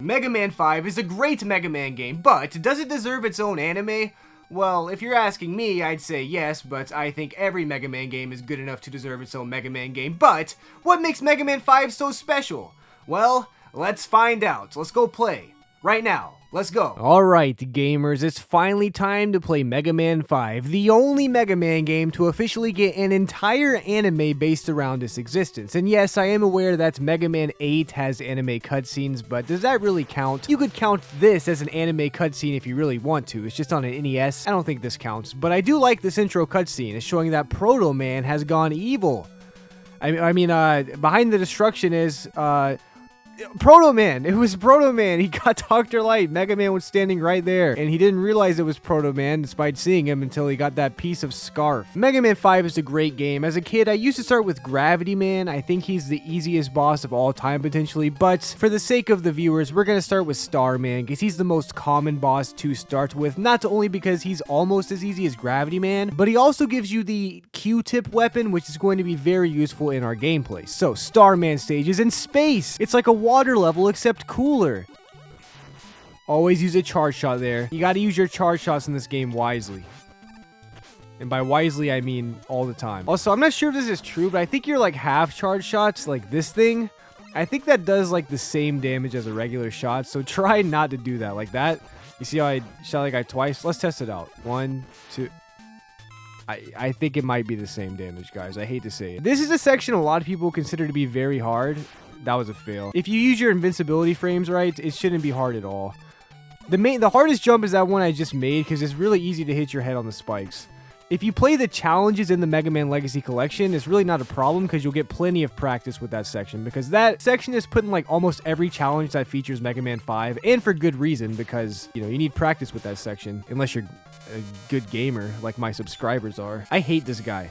Mega Man 5 is a great Mega Man game, but does it deserve its own anime? Well, if you're asking me, I'd say yes, but I think every Mega Man game is good enough to deserve its own Mega Man game. But what makes Mega Man 5 so special? Well, let's find out. Let's go play. Right now. Let's go. Alright, gamers, it's finally time to play Mega Man 5, the only Mega Man game to officially get an entire anime based around its existence. And yes, I am aware that Mega Man 8 has anime cutscenes, but does that really count? You could count this as an anime cutscene if you really want to. It's just on an NES. I don't think this counts, but I do like this intro cutscene. It's showing that Proto Man has gone evil. I mean, behind the destruction is, Proto Man! It was Proto Man! He got Dr. Light! Mega Man was standing right there, and he didn't realize it was Proto Man despite seeing him until he got that piece of scarf. Mega Man 5 is a great game. As a kid, I used to start with Gravity Man. I think he's the easiest boss of all time potentially, but for the sake of the viewers, we're gonna start with Starman, because he's the most common boss to start with, not only because he's almost as easy as Gravity Man, but he also gives you the Q-tip weapon, which is going to be very useful in our gameplay. So, Starman stage is in space! It's like a water level except cooler. Always use a charge shot there. You gotta use your charge shots in this game wisely. And by wisely, I mean all the time. Also, I'm not sure if this is true, but I think you're like half charge shots, like this thing. I think that does like the same damage as a regular shot, so try not to do that. Like that. You see how I shot that guy twice? Let's test it out. 1, 2... I think it might be the same damage, guys. I hate to say it. This is a section a lot of people consider to be very hard. That was a fail. If you use your invincibility frames right, it shouldn't be hard at all. The hardest jump is that one I just made because it's really easy to hit your head on the spikes. If you play the challenges in the Mega Man Legacy Collection, it's really not a problem because you'll get plenty of practice with that section, because that section is put in like almost every challenge that features Mega Man 5, and for good reason, because, you know, you need practice with that section, unless you're a good gamer like my subscribers are. I hate this guy.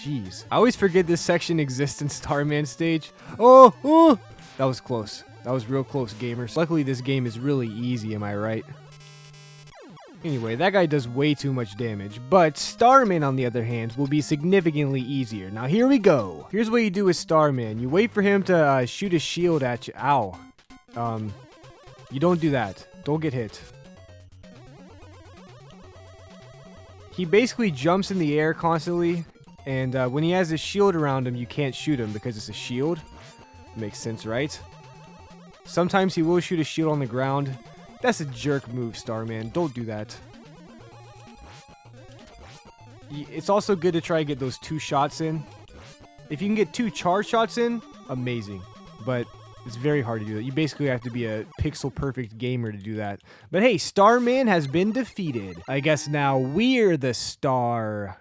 Jeez. I always forget this section exists in Starman stage. Oh! That was close. That was real close, gamers. Luckily, this game is really easy, am I right? Anyway, that guy does way too much damage, but Starman, on the other hand, will be significantly easier. Now, here we go. Here's what you do with Starman. You wait for him to shoot a shield at you. Ow. You don't do that. Don't get hit. He basically jumps in the air constantly. And when he has his shield around him, you can't shoot him because it's a shield. Makes sense, right? Sometimes he will shoot a shield on the ground. That's a jerk move, Starman. Don't do that. It's also good to try to get those 2 shots in. If you can get 2 charge shots in, amazing. But it's very hard to do that. You basically have to be a pixel-perfect gamer to do that. But hey, Starman has been defeated. I guess now we're the Starman.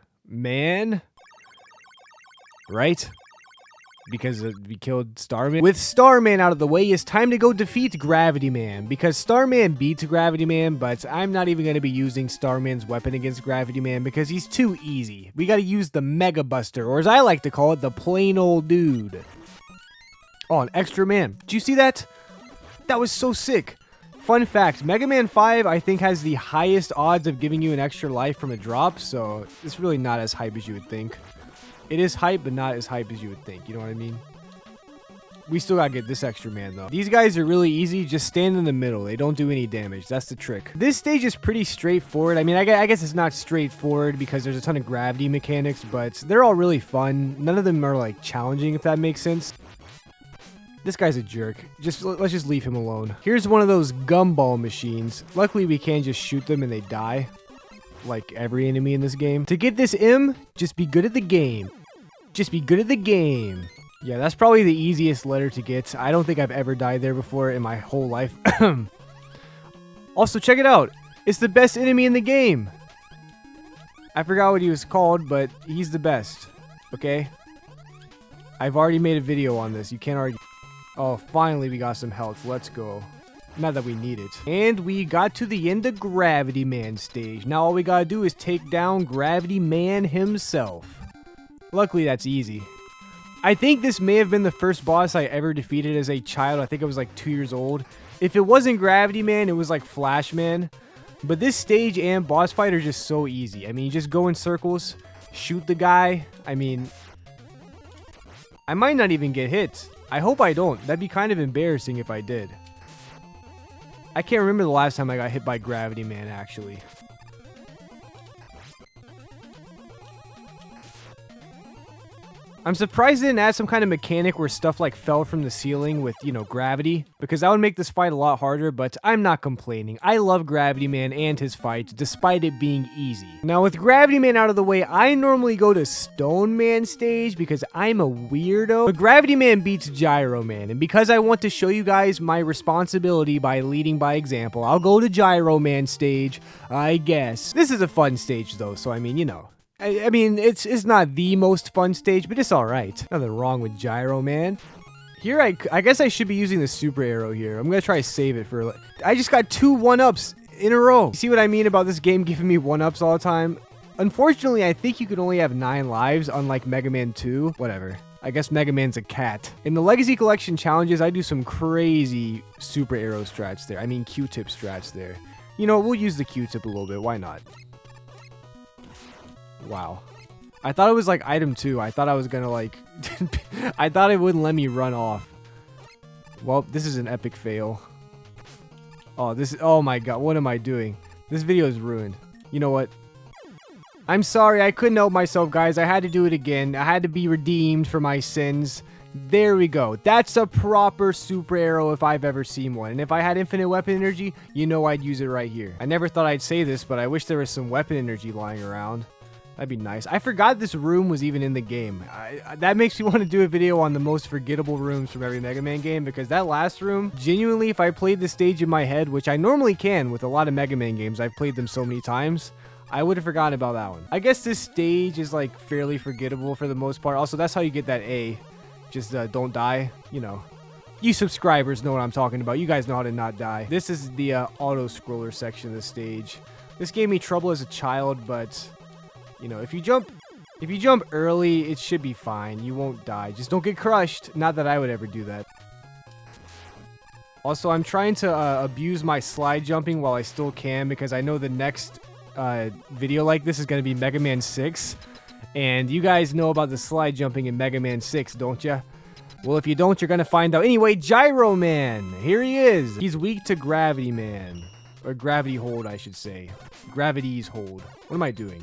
Right? Because we killed Starman. With Starman out of the way, it's time to go defeat Gravity Man. Because Starman beats Gravity Man, but I'm not even going to be using Starman's weapon against Gravity Man because he's too easy. We got to use the Mega Buster, or as I like to call it, the plain old dude. Oh, an extra man. Did you see that? That was so sick. Fun fact, Mega Man 5, I think, has the highest odds of giving you an extra life from a drop, so it's really not as hype as you would think. It is hype, but not as hype as you would think. You know what I mean? We still gotta get this extra man, though. These guys are really easy. Just stand in the middle. They don't do any damage. That's the trick. This stage is pretty straightforward. I mean, I guess it's not straightforward because there's a ton of gravity mechanics, but they're all really fun. None of them are, like, challenging, if that makes sense. This guy's a jerk. Let's just leave him alone. Here's one of those gumball machines. Luckily, we can just shoot them and they die. Like every enemy in this game. To get this M, just be good at the game. Just be good at the game. Yeah, that's probably the easiest letter to get. I don't think I've ever died there before in my whole life. Also, check it out. It's the best enemy in the game. I forgot what he was called, but he's the best. Okay? I've already made a video on this. You can't argue. Oh, finally we got some health. Let's go. Not that we need it. And we got to the end of Gravity Man stage. Now all we gotta do is take down Gravity Man himself. Luckily, that's easy. I think this may have been the first boss I ever defeated as a child. I think I was like 2 years old. If it wasn't Gravity Man, it was like Flash Man. But this stage and boss fight are just so easy. I mean, you just go in circles, shoot the guy. I mean, I might not even get hit. I hope I don't. That'd be kind of embarrassing if I did. I can't remember the last time I got hit by Gravity Man, actually. I'm surprised they didn't add some kind of mechanic where stuff like fell from the ceiling with, you know, gravity, because that would make this fight a lot harder, but I'm not complaining. I love Gravity Man and his fights, despite it being easy. Now, with Gravity Man out of the way, I normally go to Stone Man stage because I'm a weirdo, but Gravity Man beats Gyro Man, and because I want to show you guys my responsibility by leading by example, I'll go to Gyro Man stage, I guess. This is a fun stage though, so I mean, you know. I mean, it's not the most fun stage, but it's alright. Nothing wrong with Gyro Man. Here, I guess I should be using the super arrow here. I'm gonna try to save it for... I just got 2 1-ups in a row. You see what I mean about this game giving me 1-ups all the time? Unfortunately, I think you can only have 9 lives, unlike Mega Man 2. Whatever. I guess Mega Man's a cat. In the Legacy Collection challenges, I do some crazy super arrow strats there. I mean, Q-tip strats there. You know, we'll use the Q-tip a little bit. Why not? Wow. I thought it was like item 2. I thought I was gonna like... I thought it wouldn't let me run off. Well, this is an epic fail. Oh, this... Oh my god, what am I doing? This video is ruined. You know what? I'm sorry, I couldn't help myself, guys. I had to do it again. I had to be redeemed for my sins. There we go. That's a proper super arrow if I've ever seen one. And if I had infinite weapon energy, you know I'd use it right here. I never thought I'd say this, but I wish there was some weapon energy lying around. That'd be nice. I forgot this room was even in the game. That makes me want to do a video on the most forgettable rooms from every Mega Man game, because that last room, genuinely, if I played the stage in my head, which I normally can with a lot of Mega Man games, I've played them so many times, I would have forgotten about that one. I guess this stage is like fairly forgettable for the most part. Also, that's how you get that A. Just don't die, you know. You subscribers know what I'm talking about. You guys know how to not die. This is the auto-scroller section of the stage. This gave me trouble as a child, but... You know, if you jump early, it should be fine. You won't die. Just don't get crushed. Not that I would ever do that. Also, I'm trying to abuse my slide jumping while I still can, because I know the next video like this is going to be Mega Man 6. And you guys know about the slide jumping in Mega Man 6, don't ya? Well, if you don't, you're going to find out. Anyway, Gyro Man. Here he is. He's weak to Gravity Man. Or Gravity Hold, I should say. Gravity's Hold. What am I doing?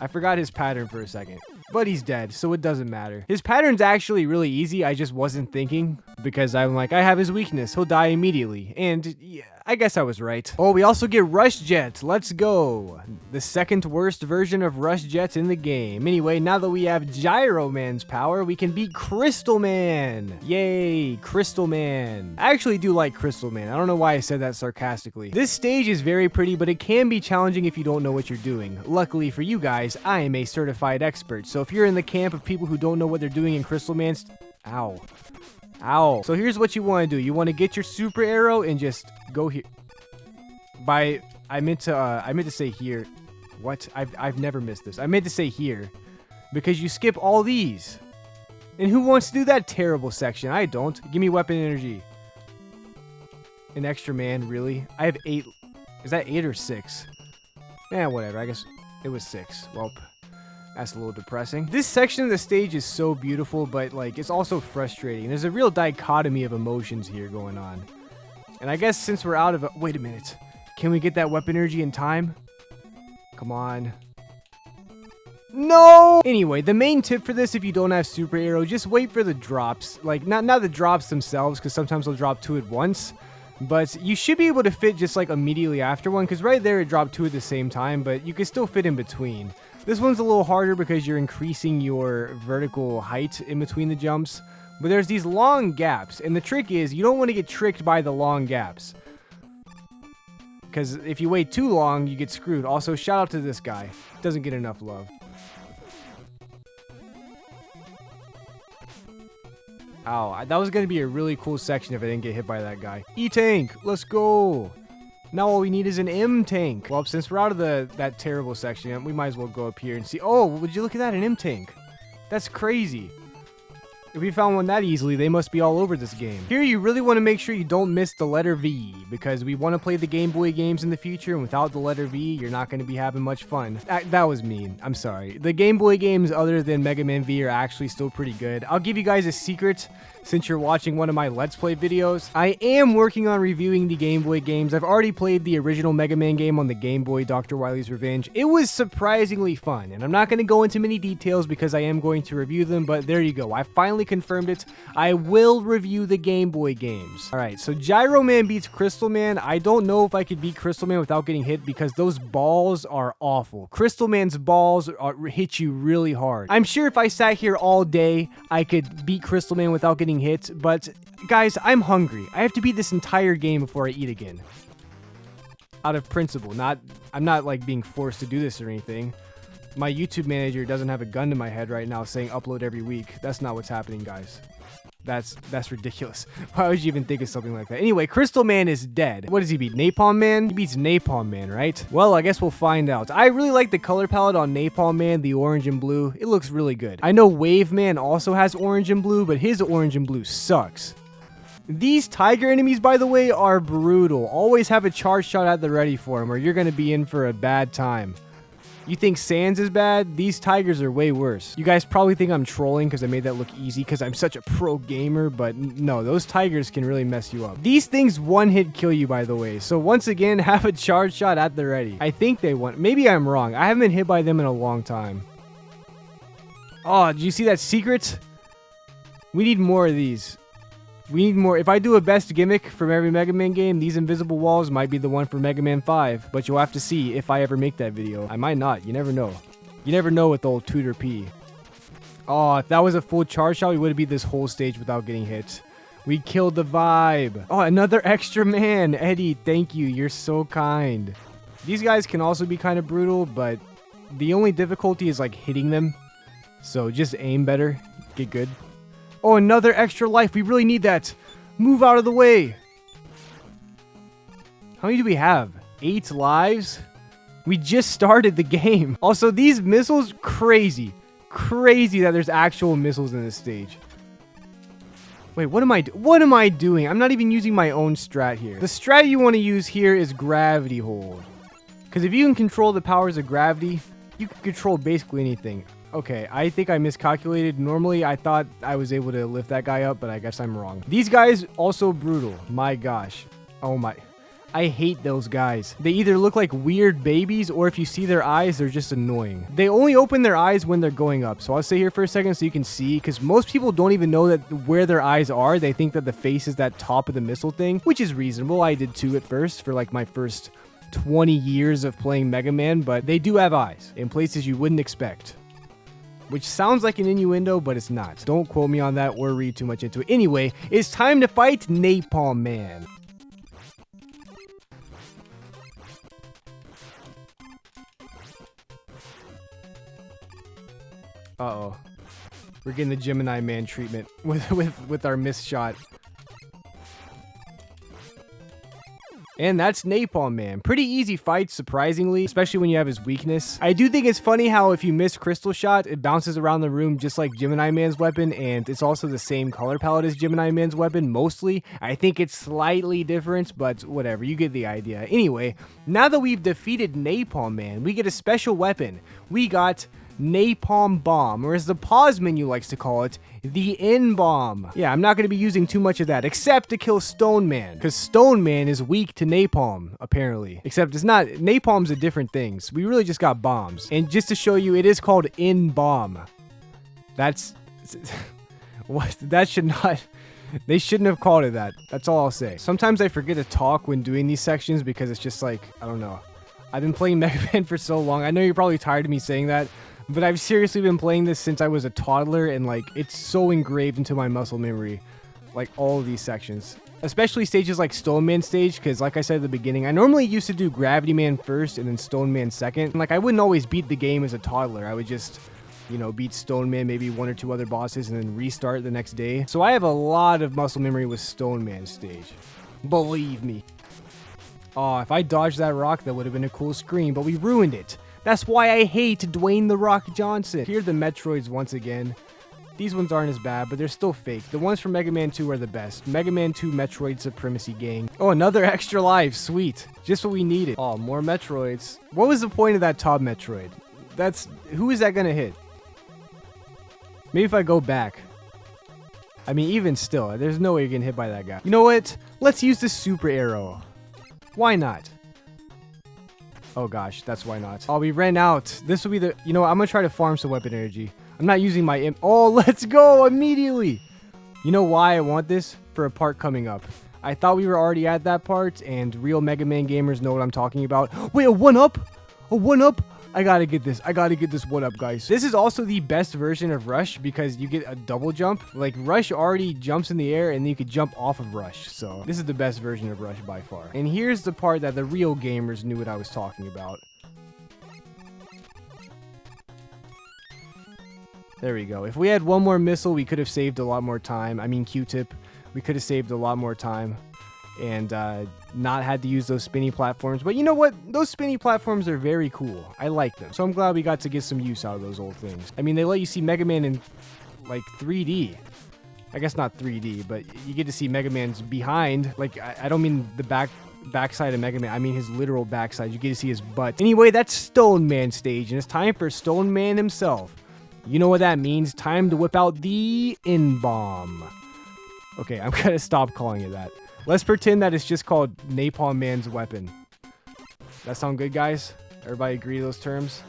I forgot his pattern for a second, but he's dead, so it doesn't matter. His pattern's actually really easy. I just wasn't thinking, because I'm like, I have his weakness. He'll die immediately. And yeah, I guess I was right. Oh, we also get Rush Jet. Let's go. The second worst version of Rush Jets in the game. Anyway, now that we have Gyro Man's power, we can beat Crystal Man. Yay, Crystal Man. I actually do like Crystal Man. I don't know why I said that sarcastically. This stage is very pretty, but it can be challenging if you don't know what you're doing. Luckily for you guys, I am a certified expert. So if you're in the camp of people who don't know what they're doing in Crystal Man's... Ow. Ow. So here's what you want to do. You want to get your super arrow and just go here. I meant to say here. What? I've never missed this. I meant to say here, because you skip all these. And who wants to do that terrible section? I don't. Give me weapon energy. An extra man, really? I have 8. Is that 8 or 6? Eh, whatever. I guess it was 6. Well, that's a little depressing. This section of the stage is so beautiful, but like it's also frustrating. There's a real dichotomy of emotions here going on. And I guess since we're out of it... Wait a minute. Can we get that weapon energy in time? Come on. No! Anyway, the main tip for this, if you don't have super arrow, just wait for the drops. Like, not the drops themselves, because sometimes they'll drop 2 at once. But you should be able to fit just like immediately after one, because right there it dropped 2 at the same time, but you can still fit in between. This one's a little harder because you're increasing your vertical height in between the jumps. But there's these long gaps, and the trick is you don't want to get tricked by the long gaps. Because if you wait too long, you get screwed. Also, shout out to this guy. Doesn't get enough love. Ow, that was going to be a really cool section if I didn't get hit by that guy. E-Tank, let's go. Now all we need is an M-Tank. Well, since we're out of that terrible section, we might as well go up here and see. Oh, would you look at that, an M-Tank. That's crazy. If we found one that easily, they must be all over this game. Here, you really want to make sure you don't miss the letter V, because we want to play the Game Boy games in the future, and without the letter V, you're not going to be having much fun. That was mean. I'm sorry. The Game Boy games other than Mega Man V are actually still pretty good. I'll give you guys a secret since you're watching one of my Let's Play videos. I am working on reviewing the Game Boy games. I've already played the original Mega Man game on the Game Boy, Dr. Wily's Revenge. It was surprisingly fun, and I'm not going to go into many details because I am going to review them, but there you go. I finally confirmed it. I will review the Game Boy games. Alright, so Gyro Man beats Crystal Man. I don't know if I could beat Crystal Man without getting hit because those balls are awful. Crystal Man's balls hit you really hard. I'm sure if I sat here all day, I could beat Crystal Man without getting hit, but guys, I'm hungry. I have to beat this entire game before I eat again. Out of principle. I'm not like being forced to do this or anything. My YouTube manager doesn't have a gun to my head right now saying upload every week. That's not what's happening, guys. That's ridiculous. Why would you even think of something like that? Anyway, Crystal Man is dead. What does he beat? Napalm Man? He beats Napalm Man, right? Well, I guess we'll find out. I really like the color palette on Napalm Man, the orange and blue. It looks really good. I know Wave Man also has orange and blue, but his orange and blue sucks. These tiger enemies, by the way, are brutal. Always have a charge shot at the ready for them, or you're going to be in for a bad time. You think Sans is bad? These tigers are way worse. You guys probably think I'm trolling because I made that look easy because I'm such a pro gamer, but no, those tigers can really mess you up. These things one-hit kill you, by the way, so once again, have a charge shot at the ready. I think they want. Maybe I'm wrong. I haven't been hit by them in a long time. Oh, did you see that secret? We need more of these. We need more. If I do a best gimmick from every Mega Man game, these invisible walls might be the one for Mega Man 5. But you'll have to see if I ever make that video. I might not. You never know. You never know with the old Tooterp. Oh, if that was a full charge shot, we would have beat this whole stage without getting hit. We killed the vibe. Oh, another extra man. Eddie, thank you. You're so kind. These guys can also be kind of brutal, but the only difficulty is like hitting them. So just aim better. Get good. Oh, another extra life. We really need that. Move out of the way. How many do we have? 8 lives? We just started the game. Also, these missiles, crazy. Crazy that there's actual missiles in this stage. Wait, what am I doing? I'm not even using my own strat here. The strat you want to use here is gravity hold. Because if you can control the powers of gravity, you can control basically anything. Okay, I think I miscalculated. Normally, I thought I was able to lift that guy up, but I guess I'm wrong. These guys, also brutal. My gosh. Oh my. I hate those guys. They either look like weird babies, or if you see their eyes, they're just annoying. They only open their eyes when they're going up. So I'll stay here for a second so you can see, because most people don't even know that where their eyes are. They think that the face is that top of the missile thing, which is reasonable. I did too at first for like my first 20 years of playing Mega Man, but they do have eyes in places you wouldn't expect. Which sounds like an innuendo, but it's not. Don't quote me on that or read too much into it. Anyway, it's time to fight Napalm Man. Uh-oh. We're getting the Gemini Man treatment with our missed shot. And that's Napalm Man. Pretty easy fight, surprisingly, especially when you have his weakness. I do think it's funny how if you miss Crystal Shot, it bounces around the room just like Gemini Man's weapon, and it's also the same color palette as Gemini Man's weapon, mostly. I think it's slightly different, but whatever, you get the idea. Anyway, now that we've defeated Napalm Man, we get a special weapon. We got Napalm Bomb, or as the pause menu likes to call it, the N-Bomb. Yeah, I'm not going to be using too much of that, except to kill Stone Man, because Stone Man is weak to Napalm, apparently. Except it's not, Napalm's a different thing, so we really just got bombs. And just to show you, it is called N-Bomb. That's, what, that should not, they shouldn't have called it that. That's all I'll say. Sometimes I forget to talk when doing these sections, because it's just like, I don't know. I've been playing Mega Man for so long, I know you're probably tired of me saying that, but I've seriously been playing this since I was a toddler, and like, it's so engraved into my muscle memory. Like, all of these sections. Especially stages like Stone Man stage, because like I said at the beginning, I normally used to do Gravity Man first and then Stone Man second. And like, I wouldn't always beat the game as a toddler. I would just, you know, beat Stone Man, maybe 1 or 2 other bosses, and then restart the next day. So I have a lot of muscle memory with Stone Man stage. Believe me. Oh, if I dodged that rock, that would have been a cool screen, but we ruined it. That's why I hate Dwayne "The Rock" Johnson. Here are the Metroids once again. These ones aren't as bad, but they're still fake. The ones from Mega Man 2 are the best. Mega Man 2 Metroid Supremacy Gang. Oh, another extra life. Sweet. Just what we needed. Oh, more Metroids. What was the point of that top Metroid? Who is that gonna hit? Maybe if I go back. I mean, even still, there's no way you're getting hit by that guy. You know what? Let's use the super arrow. Why not? Oh gosh, that's why not. Oh, we ran out. This will be the... You know what? I'm gonna try to farm some weapon energy. I'm not using my... Oh, let's go immediately. You know why I want this? For a part coming up. I thought we were already at that part, and real Mega Man gamers know what I'm talking about. Wait, a 1-up? A 1-up? I gotta get this. I gotta get this 1-up, guys. This is also the best version of Rush because you get a double jump. Like, Rush already jumps in the air, and then you could jump off of Rush. So, this is the best version of Rush by far. And here's the part that the real gamers knew what I was talking about. There we go. If we had one more missile, we could have saved a lot more time. I mean, Q-tip. We could have saved a lot more time and not had to use those spinny platforms. But you know what? Those spinny platforms are very cool. I like them. So I'm glad we got to get some use out of those old things. I mean, they let you see Mega Man in, like, 3D. I guess not 3D, but you get to see Mega Man's behind. Like, I don't mean the backside of Mega Man. I mean his literal backside. You get to see his butt. Anyway, that's Stone Man stage, and it's time for Stone Man himself. You know what that means? Time to whip out the N-Bomb. Okay, I'm gonna stop calling it that. Let's pretend that it's just called Napalm Man's weapon. That sound good, guys? Everybody agree to those terms?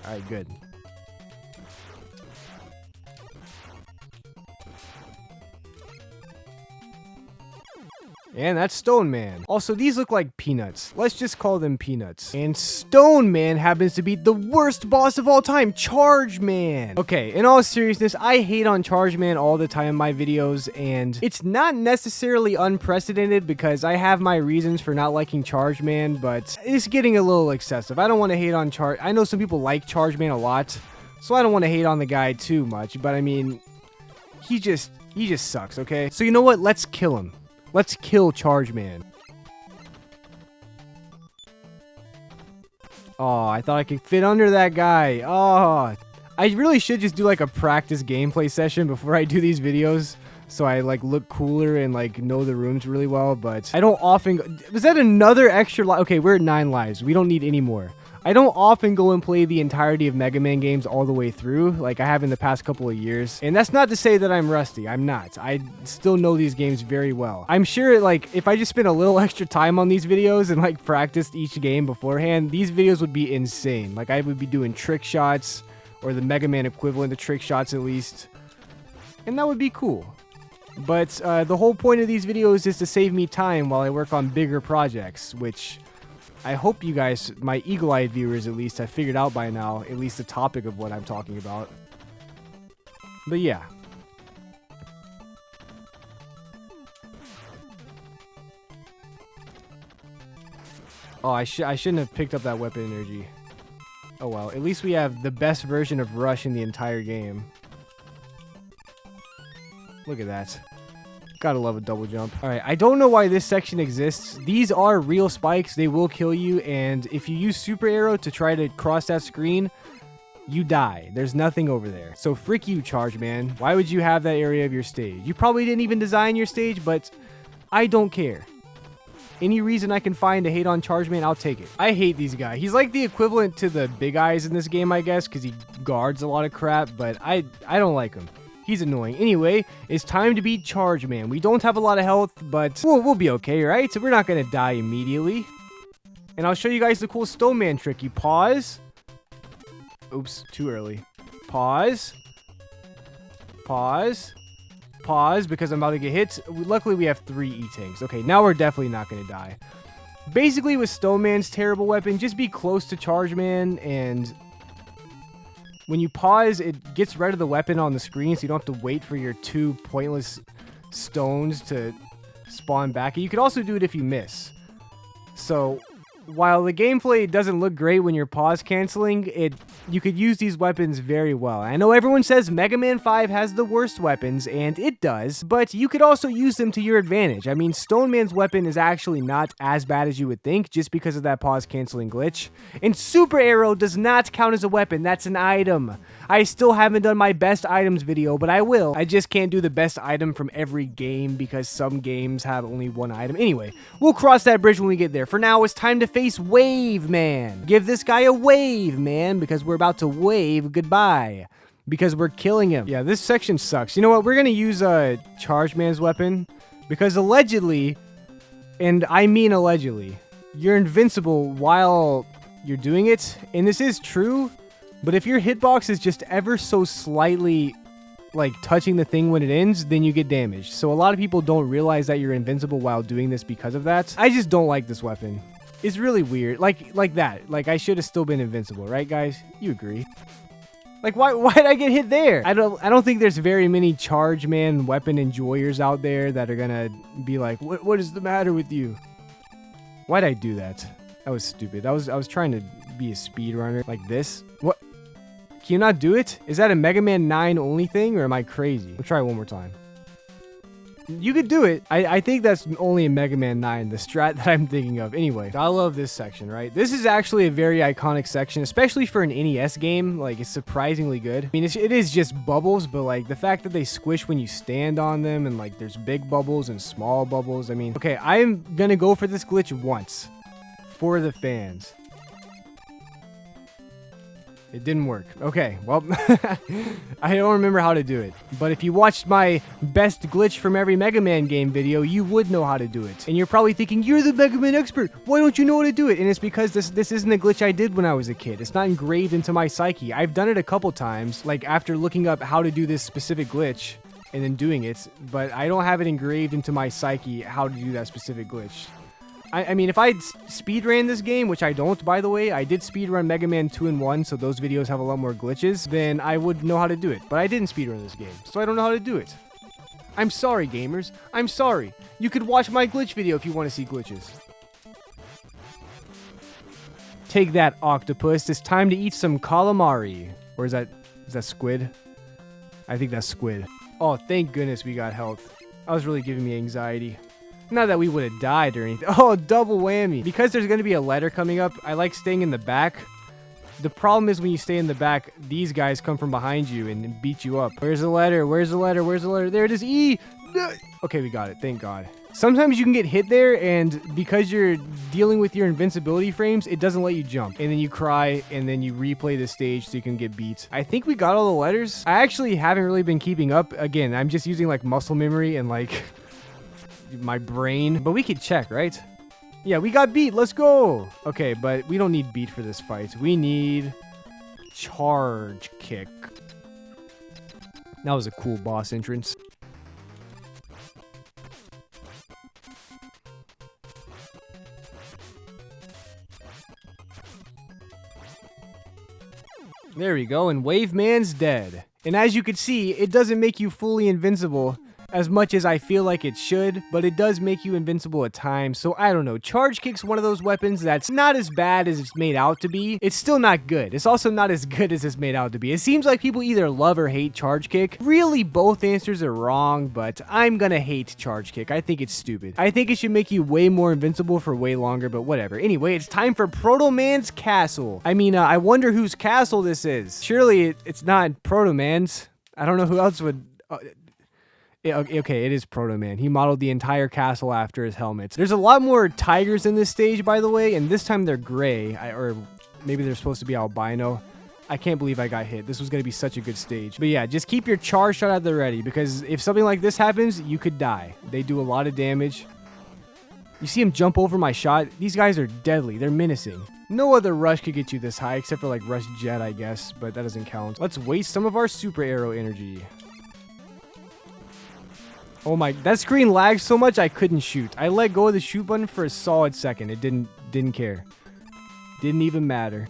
Alright, good. And that's Stone Man. Also, these look like peanuts. Let's just call them peanuts. And Stone Man happens to be the worst boss of all time, Charge Man. Okay, in all seriousness, I hate on Charge Man all the time in my videos, and it's not necessarily unprecedented because I have my reasons for not liking Charge Man, but it's getting a little excessive. I don't want to hate on Charge. I know some people like Charge Man a lot, so I don't want to hate on the guy too much, but I mean, he just sucks, okay? So you know what? Let's kill him. Let's kill Charge Man. Oh, I thought I could fit under that guy. Oh, I really should just do like a practice gameplay session before I do these videos, so I like look cooler and like know the rooms really well, but I don't often... Was that another extra life? Okay, we're at 9 lives. We don't need any more. I don't often go and play the entirety of Mega Man games all the way through, like I have in the past couple of years. And that's not to say that I'm rusty. I'm not. I still know these games very well. I'm sure, like, if I just spent a little extra time on these videos and, like, practiced each game beforehand, these videos would be insane. Like, I would be doing trick shots, or the Mega Man equivalent to trick shots at least. And that would be cool. But the whole point of these videos is to save me time while I work on bigger projects, which... I hope you guys, my eagle-eyed viewers at least, have figured out by now, at least the topic of what I'm talking about. But yeah. Oh, I shouldn't have picked up that weapon energy. Oh well, at least we have the best version of Rush in the entire game. Look at that. Gotta love a double jump. Alright, I don't know why this section exists. These are real spikes. They will kill you, and if you use Super Arrow to try to cross that screen, you die. There's nothing over there. So frick you, Charge Man. Why would you have that area of your stage? You probably didn't even design your stage, but I don't care. Any reason I can find to hate on Charge Man, I'll take it. I hate these guys. He's like the equivalent to the Big Eyes in this game, I guess, because he guards a lot of crap, but I don't like him. He's annoying. Anyway, it's time to beat Charge Man. We don't have a lot of health, but we'll be okay, right? So we're not going to die immediately. And I'll show you guys the cool Stone Man trick. You pause. Oops, too early. Pause. Pause. Pause, because I'm about to get hit. Luckily, we have 3 E-tanks. Okay, now we're definitely not going to die. Basically, with Stone Man's terrible weapon, just be close to Charge Man, and... when you pause, it gets rid of the weapon on the screen, so you don't have to wait for your 2 pointless stones to spawn back. You could also do it if you miss. So, while the gameplay doesn't look great when you're pause canceling, you could use these weapons very well. I know everyone says Mega Man 5 has the worst weapons, and it does, but you could also use them to your advantage. I mean, Stone Man's weapon is actually not as bad as you would think, just because of that pause canceling glitch. And Super Arrow does not count as a weapon, that's an item. I still haven't done my best items video, but I will. I just can't do the best item from every game because some games have only one item. Anyway, we'll cross that bridge when we get there. For now, it's time to face Wave Man. Give this guy a wave, man, because we're about to wave goodbye. Because we're killing him. Yeah, this section sucks. You know what? We're going to use Charge Man's weapon because allegedly, and I mean allegedly, you're invincible while you're doing it. And this is true. But if your hitbox is just ever so slightly, like, touching the thing when it ends, then you get damaged. So a lot of people don't realize that you're invincible while doing this because of that. I just don't like this weapon. It's really weird. Like that. Like, I should have still been invincible, right, guys? You agree? Like, why'd I get hit there? I don't think there's very many Charge Man weapon enjoyers out there that are gonna be like, what is the matter with you? Why'd I do that? That was stupid. I was trying to be a speedrunner like this. What? Can you not do it? Is that a Mega Man 9 only thing, or am I crazy? We'll try it one more time. You could do it. I think that's only in Mega Man 9, the strat that I'm thinking of. Anyway, I love this section, right? This is actually a very iconic section, especially for an NES game. Like, it's surprisingly good. I mean, it is just bubbles, but like the fact that they squish when you stand on them, and like there's big bubbles and small bubbles. I mean, okay, I'm gonna go for this glitch once for the fans. It didn't work. Okay, well, I don't remember how to do it. But if you watched my best glitch from every Mega Man game video, you would know how to do it. And you're probably thinking, you're the Mega Man expert. Why don't you know how to do it? And it's because this isn't a glitch I did when I was a kid. It's not engraved into my psyche. I've done it a couple times, like after looking up how to do this specific glitch and then doing it. But I don't have it engraved into my psyche how to do that specific glitch. I mean, if I speedran this game, which I don't, by the way, I did speedrun Mega Man 2 and 1, so those videos have a lot more glitches, then I would know how to do it. But I didn't speedrun this game, so I don't know how to do it. I'm sorry, gamers. I'm sorry. You could watch my glitch video if you want to see glitches. Take that, octopus. It's time to eat some calamari. Or is that squid? I think that's squid. Oh, thank goodness we got health. That was really giving me anxiety. Not that we would have died or anything. Oh, double whammy. Because there's going to be a letter coming up, I like staying in the back. The problem is when you stay in the back, these guys come from behind you and beat you up. Where's the letter? Where's the letter? Where's the letter? There it is. E! Okay, we got it. Thank God. Sometimes you can get hit there, and because you're dealing with your invincibility frames, it doesn't let you jump. And then you cry, and then you replay the stage so you can get beat. I think we got all the letters. I actually haven't really been keeping up. Again, I'm just using like muscle memory and like my brain. But we could check, right? Yeah, we got beat. Let's go. Okay, but we don't need beat for this fight. We need charge kick. That was a cool boss entrance. There we go, and Wave Man's dead. And as you can see, it doesn't make you fully invincible as much as I feel like it should, but it does make you invincible at times, so I don't know. Charge Kick's one of those weapons that's not as bad as it's made out to be. It's still not good. It's also not as good as it's made out to be. It seems like people either love or hate Charge Kick. Really, both answers are wrong, but I'm gonna hate Charge Kick. I think it's stupid. I think it should make you way more invincible for way longer, but whatever. Anyway, it's time for Proto Man's castle. I mean, I wonder whose castle this is. Surely it's not Proto Man's. I don't know who else would... Okay, it is Proto Man. He modeled the entire castle after his helmet. There's a lot more tigers in this stage, by the way, and this time they're gray, or maybe they're supposed to be albino. I can't believe I got hit. This was going to be such a good stage. But yeah, just keep your charge shot at the ready, because if something like this happens, you could die. They do a lot of damage. You see him jump over my shot? These guys are deadly. They're menacing. No other rush could get you this high, except for like Rush Jet, I guess, but that doesn't count. Let's waste some of our Super Arrow energy. Oh my, that screen lagged so much I couldn't shoot. I let go of the shoot button for a solid second. It didn't care. Didn't even matter.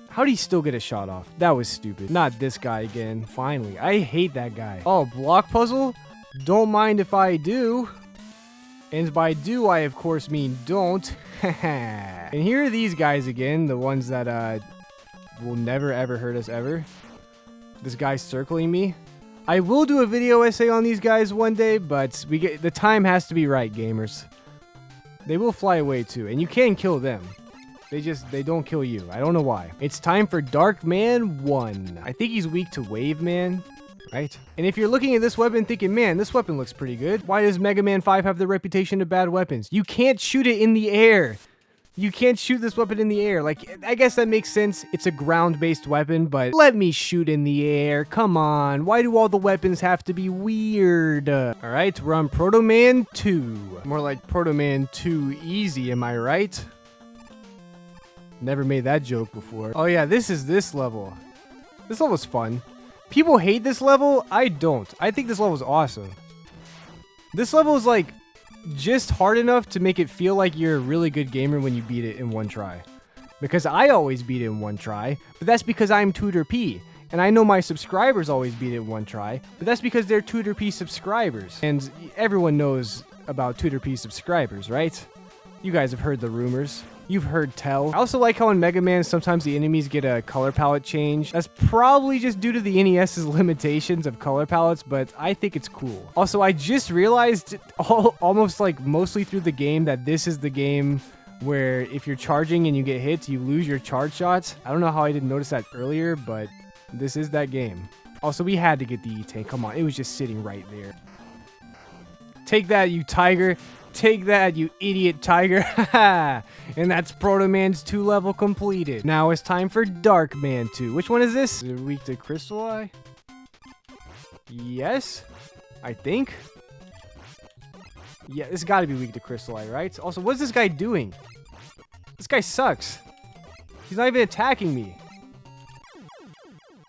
How'd he still get a shot off? That was stupid. Not this guy again. Finally. I hate that guy. Oh, block puzzle? Don't mind if I do. And by do, I of course mean don't. And here are these guys again. The ones that will never ever hurt us ever. This guy's circling me. I will do a video essay on these guys one day, but the time has to be right, gamers. They will fly away too, and you can kill them. They don't kill you. I don't know why. It's time for Dark Man 1. I think he's weak to Wave Man, right? And if you're looking at this weapon thinking, man, this weapon looks pretty good, why does Mega Man 5 have the reputation of bad weapons? You can't shoot it in the air. You can't shoot this weapon in the air. Like, I guess that makes sense. It's a ground-based weapon, but let me shoot in the air. Come on. Why do all the weapons have to be weird? All right, we're on Proto Man 2. More like Proto Man 2 easy, am I right? Never made that joke before. Oh yeah, this is this level. This level's fun. People hate this level. I don't. I think this level's awesome. This level is like just hard enough to make it feel like you're a really good gamer when you beat it in one try. Because I always beat it in one try, but that's because I'm Tooterp. And I know my subscribers always beat it in one try, but that's because they're Tooterp subscribers. And everyone knows about Tooterp subscribers, right? You guys have heard the rumors. You've heard tell. I also like how in Mega Man sometimes the enemies get a color palette change. That's probably just due to the NES's limitations of color palettes, but I think it's cool. Also, I just realized almost like mostly through the game that this is the game where if you're charging and you get hit, you lose your charge shots. I don't know how I didn't notice that earlier, but this is that game. Also, we had to get the E-Tank. Come on, it was just sitting right there. Take that, you tiger. Take that, you idiot tiger. And that's Proto Man's 2 level completed. Now it's time for Dark Man 2. Which one is this? Is it weak to Crystal Eye? Yes, I think. Yeah, it's gotta be weak to Crystal Eye, right? Also, what's this guy doing? This guy sucks. He's not even attacking me.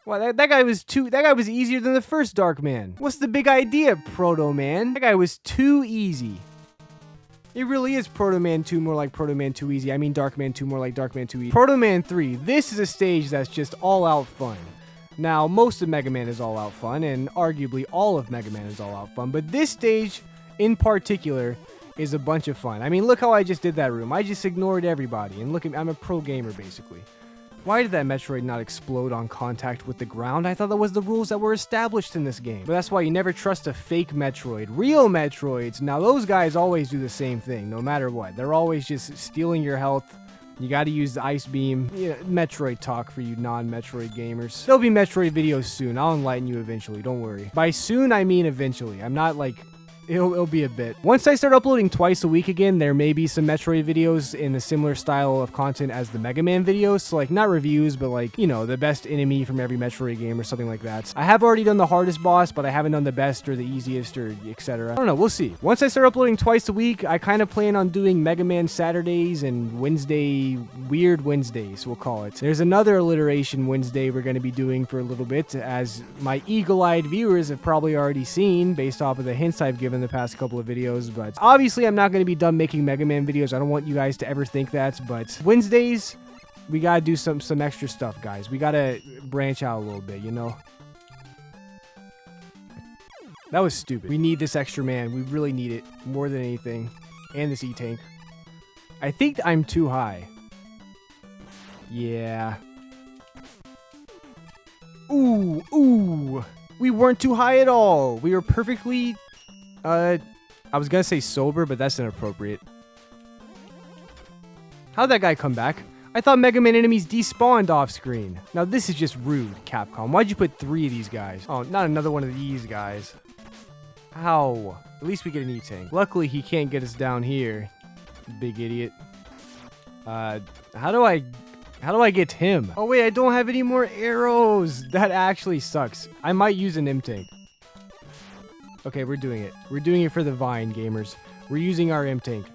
Wow, that guy was easier than the first Dark Man. What's the big idea, Proto Man? That guy was too easy. It really is Proto Man 2 more like Proto Man 2 Easy. I mean Dark Man 2 more like Dark Man 2 Easy. Proto Man 3, this is a stage that's just all out fun. Now, most of Mega Man is all out fun, and arguably all of Mega Man is all out fun, but this stage in particular is a bunch of fun. I mean, look how I just did that room. I just ignored everybody, and look at me, I'm a pro gamer basically. Why did that Metroid not explode on contact with the ground? I thought that was the rules that were established in this game. But that's why you never trust a fake Metroid. Real Metroids, now those guys always do the same thing, no matter what. They're always just stealing your health. You gotta use the Ice Beam. Yeah, Metroid talk for you non-Metroid gamers. There'll be Metroid videos soon. I'll enlighten you eventually, don't worry. By soon, I mean eventually. I'm not like... It'll be a bit. Once I start uploading twice a week again, there may be some Metroid videos in a similar style of content as the Mega Man videos. So, like, not reviews, but, like, you know, the best enemy from every Metroid game or something like that. I have already done the hardest boss, but I haven't done the best or the easiest or etc. I don't know. We'll see. Once I start uploading twice a week, I kind of plan on doing Mega Man Saturdays and Weird Wednesdays, we'll call it. There's another alliteration Wednesday we're going to be doing for a little bit, as my eagle-eyed viewers have probably already seen based off of the hints I've given the past couple of videos, but obviously I'm not going to be done making Mega Man videos. I don't want you guys to ever think that, but Wednesdays, we got to do some extra stuff, guys. We got to branch out a little bit, you know? That was stupid. We need this extra man. We really need it more than anything. And this E-Tank. I think I'm too high. Yeah. Ooh. We weren't too high at all. We were perfectly... I was gonna say sober, but that's inappropriate. How'd that guy come back? I thought Mega Man enemies despawned off screen. Now this is just rude, Capcom. Why'd you put 3 of these guys? Oh, not another one of these guys. How? At least we get an E-Tank. Luckily, he can't get us down here. Big idiot. How do I get him? Oh wait, I don't have any more arrows. That actually sucks. I might use an M-Tank. Okay, we're doing it. We're doing it for the Vine, gamers. We're using our M-Tank.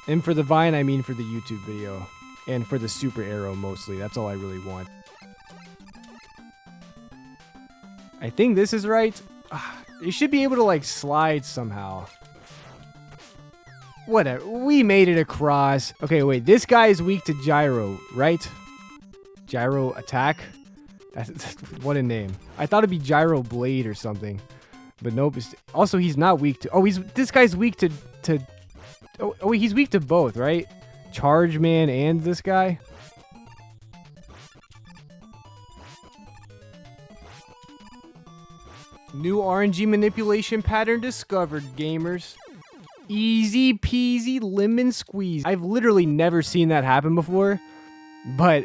And for the Vine, I mean for the YouTube video. And for the Super Arrow, mostly. That's all I really want. I think this is right. You should be able to, like, slide somehow. Whatever. We made it across. Okay, wait. This guy is weak to Gyro, right? Gyro Attack? That's what a name. I thought it'd be Gyro Blade or something. But nope. Also, he's not weak to... Oh, this guy's weak to... Oh, he's weak to both, right? Charge Man and this guy? New RNG manipulation pattern discovered, gamers. Easy peasy lemon squeeze. I've literally never seen that happen before, but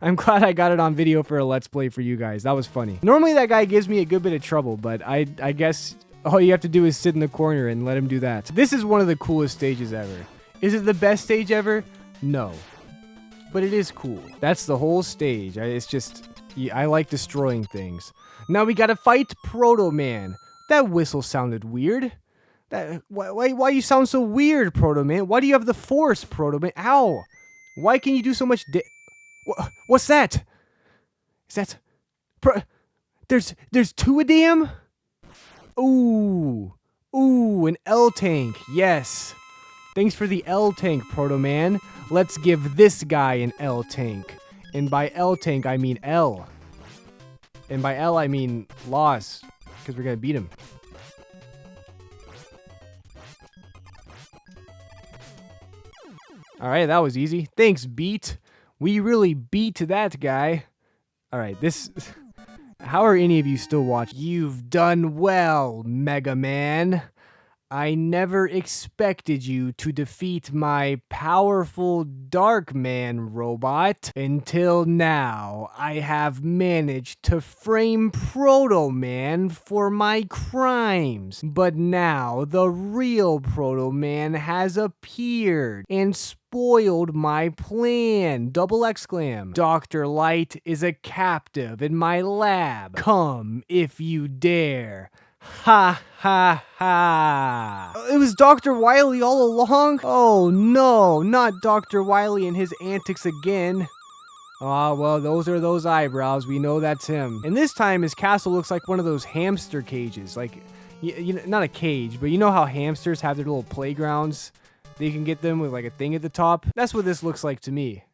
I'm glad I got it on video for a Let's Play for you guys. That was funny. Normally that guy gives me a good bit of trouble, but I guess all you have to do is sit in the corner and let him do that. This is one of the coolest stages ever. Is it the best stage ever? No. But it is cool. That's the whole stage. It's just, I like destroying things. Now we gotta fight Proto Man. That whistle sounded weird. Why you sound so weird, Proto Man? Why do you have the force, Proto Man? Ow! Why can you do so much what's that? Is that... There's two of them? Ooh. Ooh, an L tank. Yes. Thanks for the L tank, Proto Man. Let's give this guy an L tank. And by L tank, I mean L. And by L, I mean loss. Because we're going to beat him. Alright, that was easy. Thanks, Beat. We really beat that guy. Alright, this... How are any of you still watching? You've done well, Mega Man. I never expected you to defeat my powerful Dark Man robot. Until now, I have managed to frame Proto Man for my crimes. But now, the real Proto Man has appeared and spoiled my plan. Double exclam. Dr. Light is a captive in my lab. Come if you dare. Ha ha ha. It was Dr. Wily all along? Oh no, not Dr. Wily and his antics again. Ah, well, those are those eyebrows. We know that's him. And this time his castle looks like one of those hamster cages. Like, you know, not a cage, but you know how hamsters have their little playgrounds? They can get them with like a thing at the top. That's what this looks like to me.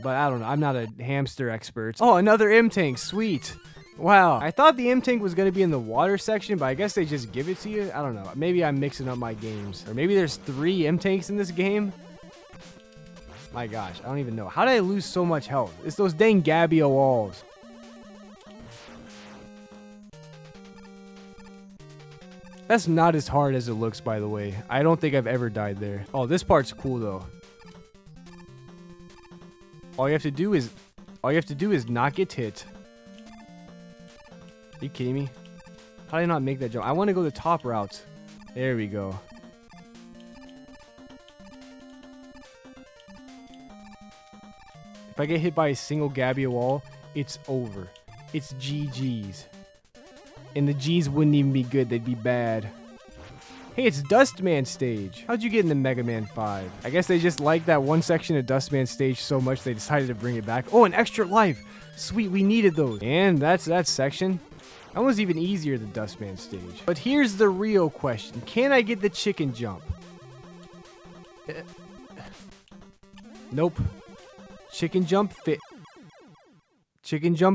But I don't know. I'm not a hamster expert. Oh, another M-Tank. Sweet. Wow. I thought the M-Tank was going to be in the water section, but I guess they just give it to you. I don't know. Maybe I'm mixing up my games. Or maybe there's 3 M-Tanks in this game. My gosh. I don't even know. How did I lose so much health? It's those dang Gabbio walls. That's not as hard as it looks, by the way. I don't think I've ever died there. Oh, this part's cool, though. All you have to do is not get hit. Are you kidding me? How did I not make that jump? I want to go the top route. There we go. If I get hit by a single Gabbio wall, it's over. It's GG's. And the G's wouldn't even be good, they'd be bad. Hey, it's Dustman stage. How'd you get into Mega Man 5? I guess they just liked that one section of Dustman stage so much they decided to bring it back. Oh, an extra life! Sweet, we needed those. And that's that section. That was even easier than Dustman stage. But here's the real question. Can I get the chicken jump? Nope. Chicken jump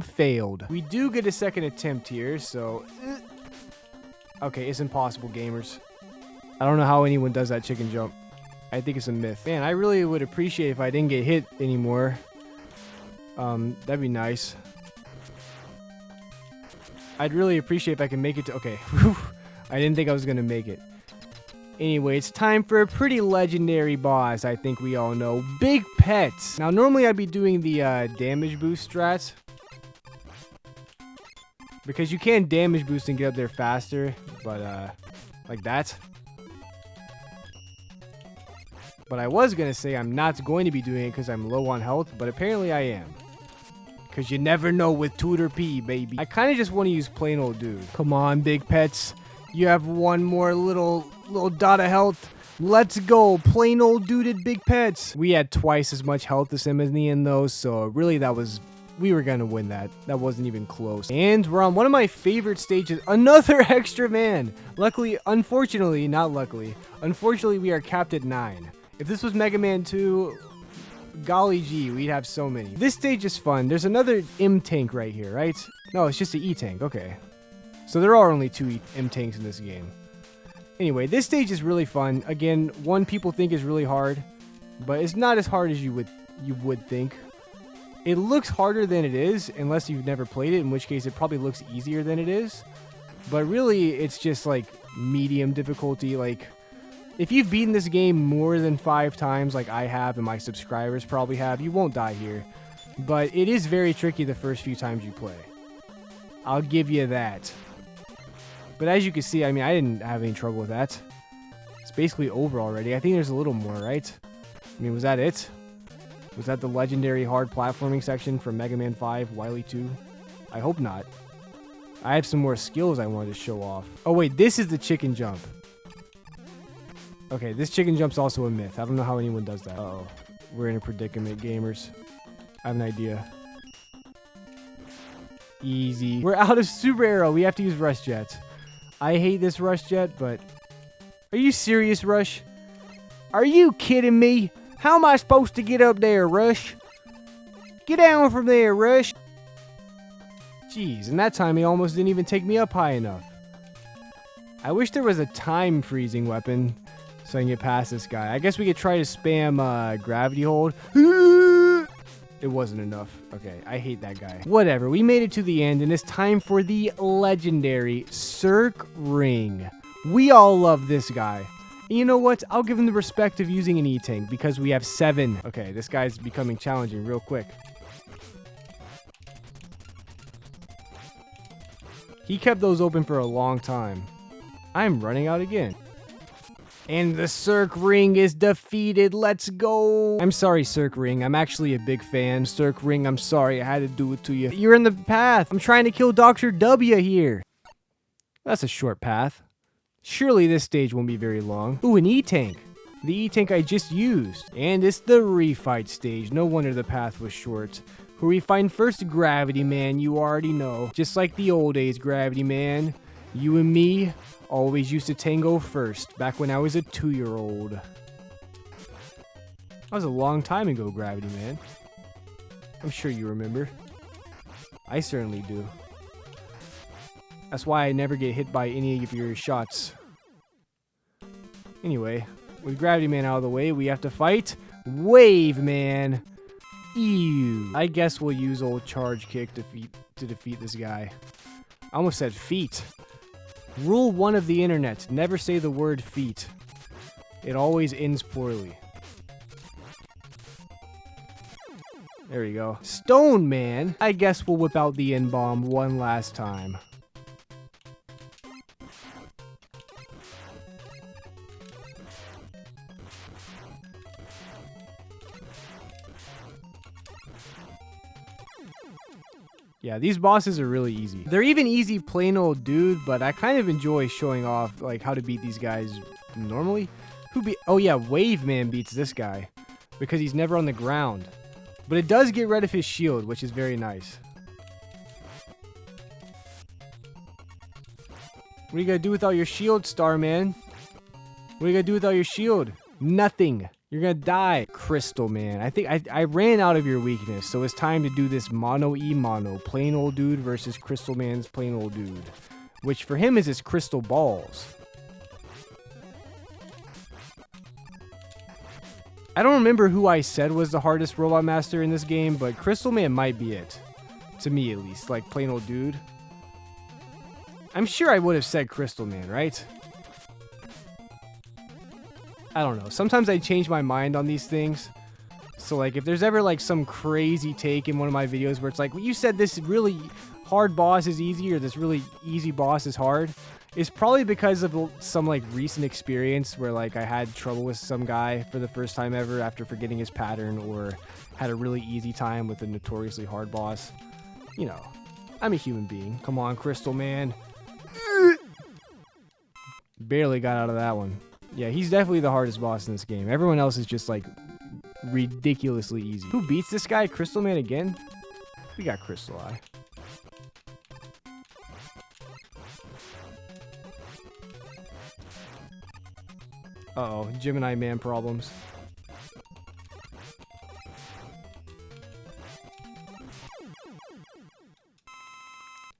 failed. We do get a second attempt here, so... Okay, it's impossible, gamers. I don't know how anyone does that chicken jump. I think it's a myth. Man, I really would appreciate if I didn't get hit anymore. That'd be nice. I'd really appreciate if I can make it to... Okay. I didn't think I was going to make it. Anyway, it's time for a pretty legendary boss, I think we all know. Big Pets. Now, normally I'd be doing the damage boost strats. Because you can damage boost and get up there faster. But, like that. But I was going to say I'm not going to be doing it because I'm low on health. But apparently I am. Because you never know with Tooterp, baby. I kind of just want to use plain old dude. Come on, Big Pets. You have one more little dot of health. Let's go. Plain old duded Big Pets. We had twice as much health as him in the end, though. So really, we were going to win that. That wasn't even close. And we're on one of my favorite stages. Another extra man. Luckily, unfortunately, not luckily. Unfortunately, we are capped at 9. If this was Mega Man 2... golly gee, we'd have so many. This stage is fun. There's another M-Tank right here, right? No, it's just an E-Tank. Okay. So there are only 2 M-Tanks in this game. Anyway, this stage is really fun. Again, one people think is really hard, but it's not as hard as you would think. It looks harder than it is, unless you've never played it, in which case it probably looks easier than it is. But really, it's just like medium difficulty. Like, if you've beaten this game more than 5 times like I have and my subscribers probably have, you won't die here. But it is very tricky the first few times you play. I'll give you that. But as you can see, I mean, I didn't have any trouble with that. It's basically over already. I think there's a little more, right? I mean, was that it? Was that the legendary hard platforming section from Mega Man 5, Wily 2? I hope not. I have some more skills I wanted to show off. Oh wait, this is the chicken jump. Okay, this chicken jump's also a myth. I don't know how anyone does that. Uh-oh. We're in a predicament, gamers. I have an idea. Easy. We're out of Super Arrow. We have to use Rush Jet. I hate this Rush Jet, but... Are you serious, Rush? Are you kidding me? How am I supposed to get up there, Rush? Get down from there, Rush. Jeez, and that time he almost didn't even take me up high enough. I wish there was a time freezing weapon so I can get past this guy. I guess we could try to spam gravity hold. It wasn't enough. Okay, I hate that guy. Whatever, we made it to the end, and it's time for the legendary Cirque Ring. We all love this guy. And you know what? I'll give him the respect of using an E-Tank because we have 7. Okay, this guy's becoming challenging real quick. He kept those open for a long time. I'm running out again. And the Cirque Ring is defeated. Let's go. I'm sorry, Cirque Ring. I'm actually a big fan. Cirque Ring, I'm sorry. I had to do it to you. You're in the path. I'm trying to kill Dr. W here. That's a short path. Surely this stage won't be very long. Ooh, an E-Tank. The E-Tank I just used. And it's the refight stage. No wonder the path was short. Where we find first Gravity Man, you already know. Just like the old days, Gravity Man. You and me always used to tango first, back when I was a 2-year-old. That was a long time ago, Gravity Man. I'm sure you remember. I certainly do. That's why I never get hit by any of your shots. Anyway, with Gravity Man out of the way, we have to fight Wave Man. Ew. I guess we'll use old Charge Kick to defeat this guy. I almost said feet. Rule 1 of the internet. Never say the word feet. It always ends poorly. There we go. Stone Man. I guess we'll whip out the N-Bomb one last time. Yeah, these bosses are really easy. They're even easy plain old dude, but I kind of enjoy showing off like how to beat these guys normally. Oh yeah, Wave Man beats this guy because he's never on the ground. But it does get rid of his shield, which is very nice. What are you gonna do without your shield, Starman? What are you gonna do without your shield? Nothing. You're gonna die. Crystal Man. I think I ran out of your weakness, so it's time to do this mono-e-mono. Plain old dude versus Crystal Man's plain old dude. Which for him is his crystal balls. I don't remember who I said was the hardest Robot Master in this game, but Crystal Man might be it. To me, at least. Like, plain old dude. I'm sure I would have said Crystal Man, right? I don't know. Sometimes I change my mind on these things. So, like, if there's ever, like, some crazy take in one of my videos where it's like, well, you said this really hard boss is easy or this really easy boss is hard, it's probably because of some, like, recent experience where, like, I had trouble with some guy for the first time ever after forgetting his pattern or had a really easy time with a notoriously hard boss. You know, I'm a human being. Come on, Crystal Man. Barely got out of that one. Yeah, he's definitely the hardest boss in this game. Everyone else is just, like, ridiculously easy. Who beats this guy? Crystal Man again? We got Crystal Eye. Uh-oh, Gemini Man problems.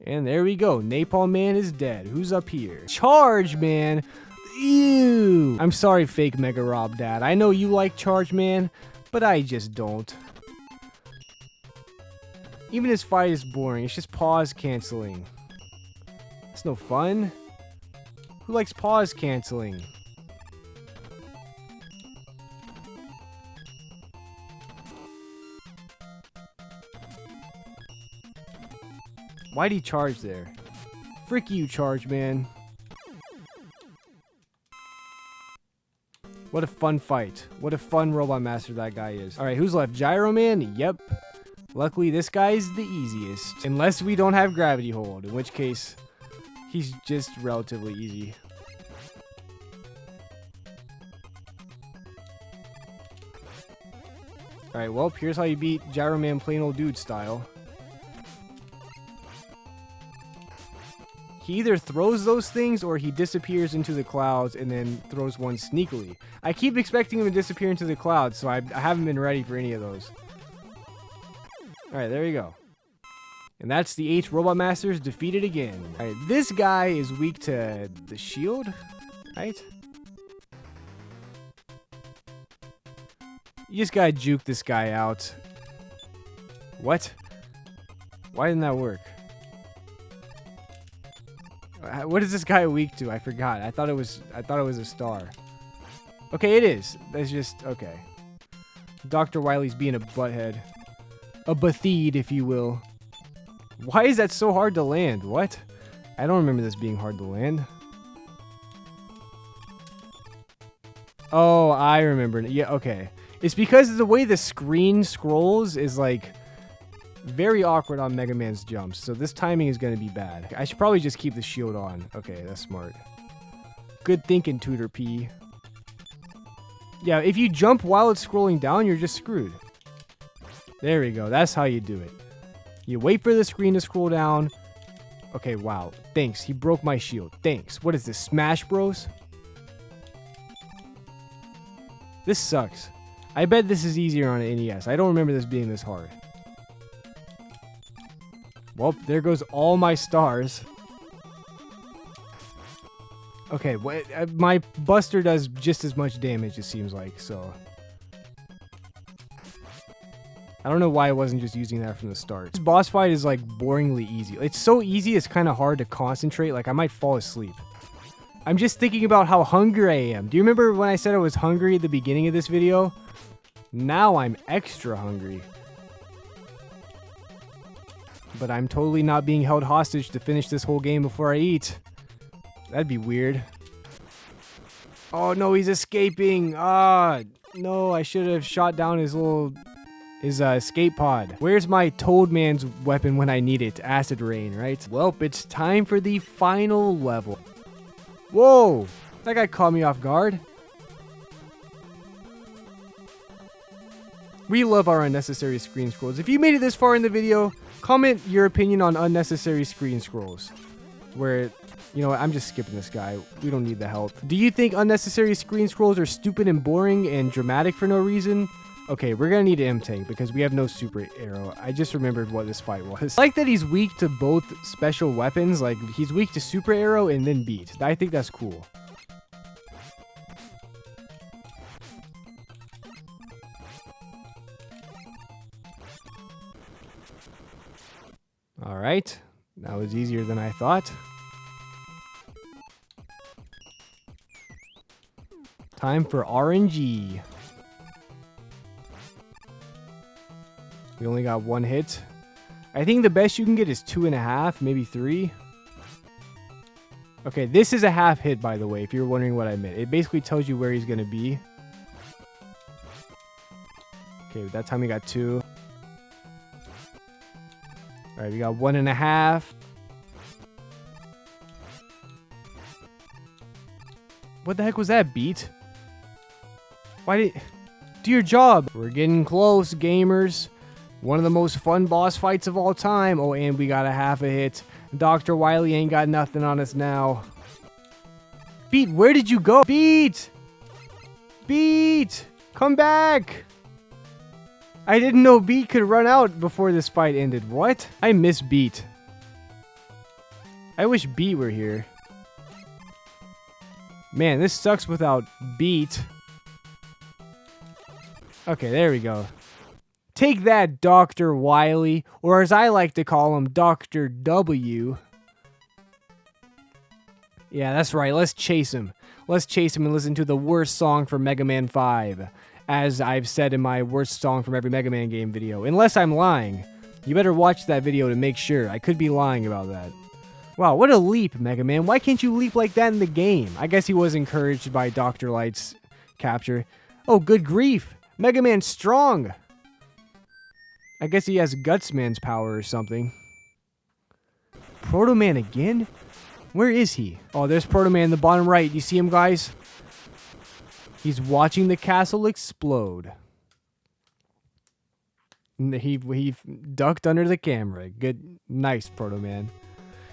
And there we go. Napalm Man is dead. Who's up here? Charge Man! Ew! I'm sorry, fake Mega Rob Dad. I know you like Charge Man, but I just don't. Even his fight is boring. It's just pause canceling. It's no fun. Who likes pause canceling? Why'd he charge there? Frick you, charge man. What a fun fight. What a fun Robot Master that guy is. Alright, who's left? Gyro Man? Yep. Luckily, this guy's the easiest. Unless we don't have Gravity Hold, in which case, he's just relatively easy. Alright, well, here's how you beat Gyro Man plain old dude style. He either throws those things or he disappears into the clouds and then throws one sneakily. I keep expecting him to disappear into the clouds, so I haven't been ready for any of those. Alright, there you go. And that's the 8 Robot Masters defeated again. Alright, this guy is weak to the shield, right? You just gotta juke this guy out. What? Why didn't that work? What is this guy weak to? I forgot. I thought it was a star. Okay, it is. That's just okay. Dr. Wily's being a butthead. A bathed, if you will. Why is that so hard to land? What? I don't remember this being hard to land. Oh, I remember. Yeah, okay. It's because the way the screen scrolls is like very awkward on Mega Man's jumps, so this timing is going to be bad. I should probably just keep the shield on. Okay, that's smart. Good thinking, Tooterp. Yeah, if you jump while it's scrolling down, you're just screwed. There we go. That's how you do it. You wait for the screen to scroll down. Okay, wow. Thanks. He broke my shield. Thanks. What is this, Smash Bros? This sucks. I bet this is easier on an NES. I don't remember this being this hard. Well, there goes all my stars. Okay, my Buster does just as much damage, it seems like, so. I don't know why I wasn't just using that from the start. This boss fight is like boringly easy. It's so easy, it's kind of hard to concentrate. Like, I might fall asleep. I'm just thinking about how hungry I am. Do you remember when I said I was hungry at the beginning of this video? Now I'm extra hungry. But I'm totally not being held hostage to finish this whole game before I eat. That'd be weird. Oh no, he's escaping. Ah, no, I should have shot down his escape pod. Where's my Toadman's weapon when I need it? Acid Rain, right? Well, it's time for the final level. Whoa, that guy caught me off guard. We love our unnecessary screen scrolls. If you made it this far in the video, comment your opinion on unnecessary screen scrolls. Where, you know what, I'm just skipping this guy. We don't need the help. Do you think unnecessary screen scrolls are stupid and boring and dramatic for no reason? Okay, we're gonna need an M-Tank because we have no super arrow. I just remembered what this fight was. I like that he's weak to both special weapons. Like, he's weak to super arrow and then beat. I think that's cool. Alright, that was easier than I thought. Time for RNG. We only got one hit. I think the best you can get is 2.5, maybe 3. Okay, this is a half hit, by the way, if you're wondering what I meant. It basically tells you where he's going to be. Okay, that time we got 2. Alright, we got 1.5. What the heck was that, Beat? Why did... Do your job! We're getting close, gamers. One of the most fun boss fights of all time. Oh, and we got a half a hit. Dr. Wily ain't got nothing on us now. Beat, where did you go? Beat! Beat! Come back! I didn't know Beat could run out before this fight ended. What? I miss Beat. I wish Beat were here. Man, this sucks without Beat. Okay, there we go. Take that, Dr. Wily, or as I like to call him, Dr. W. Yeah, that's right. Let's chase him. Let's chase him and listen to the worst song from Mega Man 5. As I've said in my worst song from every Mega Man game video. Unless I'm lying. You better watch that video to make sure. I could be lying about that. Wow, what a leap, Mega Man. Why can't you leap like that in the game? I guess he was encouraged by Dr. Light's capture. Oh, good grief. Mega Man's strong. I guess he has Gutsman's power or something. Proto Man again? Where is he? Oh, there's Proto Man in the bottom right. You see him, guys? He's watching the castle explode. He ducked under the camera. Good, nice, Proto Man.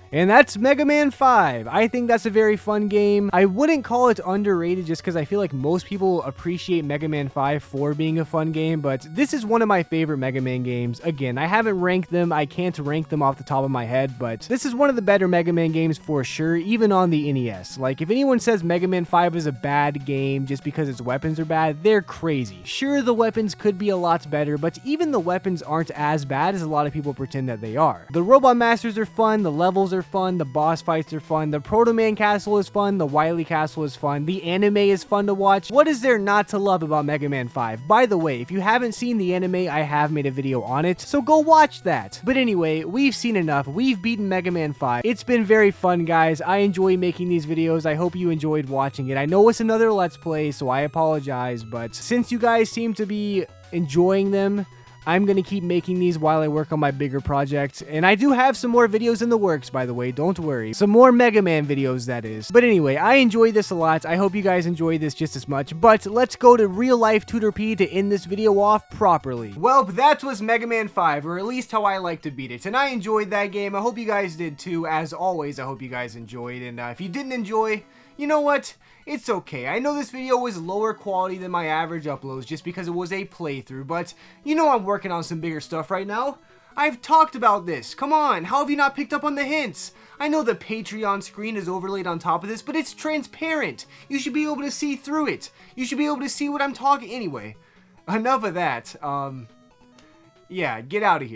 And that's Mega Man 5. I think that's a very fun game. I wouldn't call it underrated just because I feel like most people appreciate Mega Man 5 for being a fun game, but this is one of my favorite Mega Man games. Again, I haven't ranked them. I can't rank them off the top of my head, but this is one of the better Mega Man games for sure, even on the NES. Like, if anyone says Mega Man 5 is a bad game just because its weapons are bad, they're crazy. Sure, the weapons could be a lot better, but even the weapons aren't as bad as a lot of people pretend that they are. The Robot Masters are fun, the levels are fun, the boss fights are fun, the Proto Man Castle is fun, the Wily Castle is fun, the anime is fun to watch. What is there not to love about Mega Man 5? By the way, if you haven't seen the anime, I have made a video on it, so go watch that. But anyway, we've seen enough. We've beaten Mega Man 5. It's been very fun, guys. I enjoy making these videos. I hope you enjoyed watching it. I know it's another Let's Play, so I apologize, but since you guys seem to be enjoying them, I'm going to keep making these while I work on my bigger project. And I do have some more videos in the works, by the way. Don't worry. Some more Mega Man videos, that is. But anyway, I enjoy this a lot. I hope you guys enjoy this just as much. But let's go to real life Tooterp to end this video off properly. Well, that was Mega Man 5, or at least how I like to beat it. And I enjoyed that game. I hope you guys did too. As always, I hope you guys enjoyed. And if you didn't enjoy, you know what? It's okay. I know this video was lower quality than my average uploads just because it was a playthrough, but you know I'm working on some bigger stuff right now. I've talked about this. Come on, how have you not picked up on the hints? I know the Patreon screen is overlaid on top of this, but it's transparent. You should be able to see through it. You should be able to see what I'm talking. Anyway, enough of that. Yeah, get out of here.